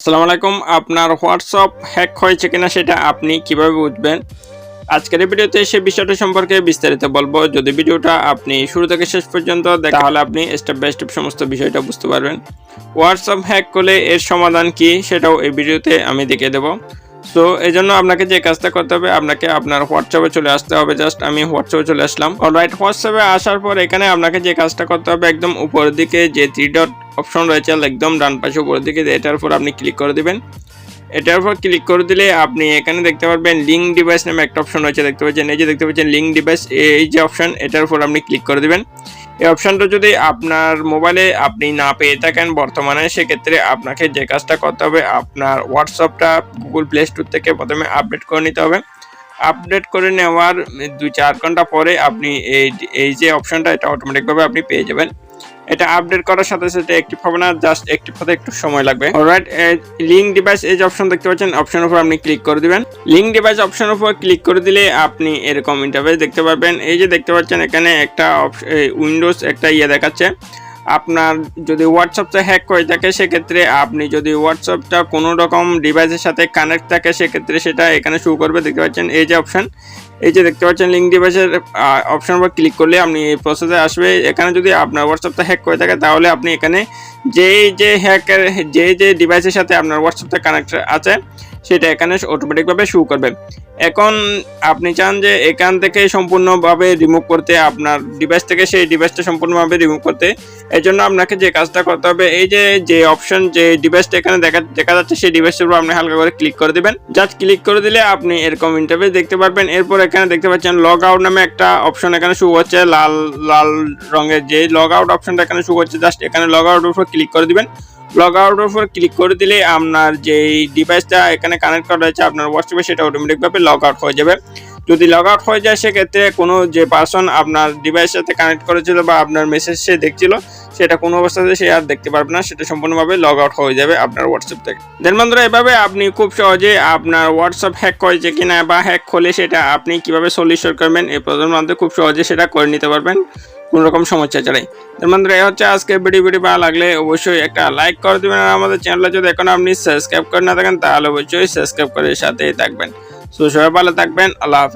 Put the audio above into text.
আসসালামু আলাইকুম। আপনার হোয়াটসঅ্যাপ হ্যাক হয়েছে কিনা সেটা আপনি কিভাবে বুঝবেন? আজকের এই ভিডিওতে সে বিষয়টা সম্পর্কে বিস্তারিত বলবো। যদি ভিডিওটা আপনি শুরু থেকে শেষ পর্যন্ত দেখেন তাহলে আপনি স্টেপ বাই স্টেপ সমস্ত বিষয়টা বুঝতে পারবেন। হোয়াটসঅ্যাপ হ্যাক করলে এর সমাধান কি সেটাও এই ভিডিওতে আমি দেখিয়ে দেব। সো এজন্য আপনাকে যে কাজটা করতে হবে, আপনাকে আপনার হোয়াটসঅ্যাপে চলে আসতে হবে। জাস্ট আমি হোয়াটসঅ্যাপে চলে আসলাম। অলরাইট, হোয়াটসঅ্যাপে আসার পর এখানে আপনাকে যে কাজটা করতে হবে, একদম উপরের দিকে যে 3 ডট অপশন রয়েছে একদম ডান পাশে উপরের দিকে, এটার উপর আপনি ক্লিক করে দিবেন। এটার উপর ক্লিক করে দিলে আপনি এখানে দেখতে পারবেন লিঙ্ক ডিভাইস নামে একটা অপশন রয়েছে, দেখতে পাচ্ছেন। এই যে দেখতে পাচ্ছেন লিঙ্ক ডিভাইস, এই যে অপশন, এটার উপর আপনি ক্লিক করে দিবেন। এই অপশনটা যদি আপনার মোবাইলে আপনি না পেয়ে থাকেন বর্তমানে, সেক্ষেত্রে আপনাকে যে কাজটা করতে হবে, আপনার হোয়াটসঅ্যাপটা গুগল প্লে স্টোর থেকে প্রথমে আপডেট করে নিতে হবে। আপডেট করে নেওয়ার 2-4 ঘন্টা পরে আপনি এই যে অপশনটা, এটা অটোমেটিকভাবে আপনি পেয়ে যাবেন। এটা আপডেট করার সাথে সাথে অ্যাক্টিভ হবে না, জাস্ট অ্যাক্টিভ হতে একটু সময় লাগবে। অলরাইট, লিঙ্ক ডিভাইস এই যে অপশন দেখতে পাচ্ছেন, অপশনের উপর আপনি ক্লিক করে দিবেন। লিঙ্ক ডিভাইস অপশনের উপর ক্লিক করে দিলে আপনি এরকম ইন্টারফেস দেখতে পারবেন। এই যে দেখতে পাচ্ছেন এখানে একটা উইন্ডোজ একটা দেখাচ্ছে। আপনার যদি হোয়াটসঅ্যাপটা হ্যাক হয়ে থাকে, সেক্ষেত্রে আপনি যদি হোয়াটসঅ্যাপটা কোনো রকম ডিভাইসের সাথে কানেক্ট থাকে, সেক্ষেত্রে সেটা এখানে শো করবে। দেখতে পাচ্ছেন এই যে অপশন, এই যে দেখতে পাচ্ছেন লিঙ্ক ডিভাইসের অপশন উপর ক্লিক করলে আপনি এই প্রসেসে আসবে। এখানে যদি আপনার হোয়াটসঅ্যাপটা হ্যাক করে থাকে, তাহলে আপনি এখানে যে ডিভাইসের সাথে আপনার হোয়াটসঅ্যাপটা কানেক্ট আছে, সেটা এখানে অটোমেটিকভাবে শো করবে। এখন আপনি চান যে এখান থেকে সম্পূর্ণভাবে রিমুভ করতে, আপনার ডিভাইস থেকে সেই ডিভাইসটা সম্পূর্ণভাবে রিমুভ করতে, এই জন্য আপনাকে যে কাজটা করতে হবে, এই যে অপশন, যে ডিভাইসটা এখানে দেখা যাচ্ছে, সেই ডিভাইসের উপর আপনি হালকা করে ক্লিক করে দিবেন। জাস্ট ক্লিক করে দিলে আপনি এরকম ইন্টারফেস দেখতে পারবেন। এরপর এখানে দেখতে পাচ্ছেন লগ আউট নামে একটা অপশন এখানে শো হচ্ছে, লাল রঙের যে লগ আউট অপশনটা এখানে শো হচ্ছে। জাস্ট এখানে লগ আউটের উপর ক্লিক করে দিবেন। লগ আউটের উপর ক্লিক করে দিলে আপনার যে ডিভাইসটা এখানে কানেক্ট করা রয়েছে আপনার হোয়াটসঅ্যাপে, সেটা অটোমেটিকভাবে লগ আউট হয়ে যাবে। যদি লগ আউট হয়ে যায়, সেক্ষেত্রে কোনো যে পার্সন আপনার ডিভাইসের সাথে কানেক্ট করেছিল বা আপনার মেসেজ সে দেখছিল, সেটা কোনো অবস্থাতে সে আর দেখতে পারবে না, সেটা সম্পূর্ণভাবে লগ আউট হয়ে যাবে আপনার হোয়াটসঅ্যাপ থেকে। দেন বন্ধুরা, এভাবে আপনি খুব সহজে আপনার হোয়াটসঅ্যাপ হ্যাক হয়েছে কিনা বা হ্যাক হলে সেটা আপনি কিভাবে সলিউশন করবেন, এই প্রজন্মের মধ্যে খুব সহজে সেটা করে নিতে পারবেন কোনো রকম সমস্যা ছাড়াই। দেন বন্ধুরা, এই হচ্ছে আজকে ভিডিও ভালো লাগলে অবশ্যই একটা লাইক করে দেবেন। আর আমাদের চ্যানেলে যদি এখন আপনি সাবস্ক্রাইব করে না থাকেন, তাহলে অবশ্যই সাবস্ক্রাইব করে সাথেই থাকবেন। সো সবাই ভালো থাকবেন। আল্লাহ হাফেজ।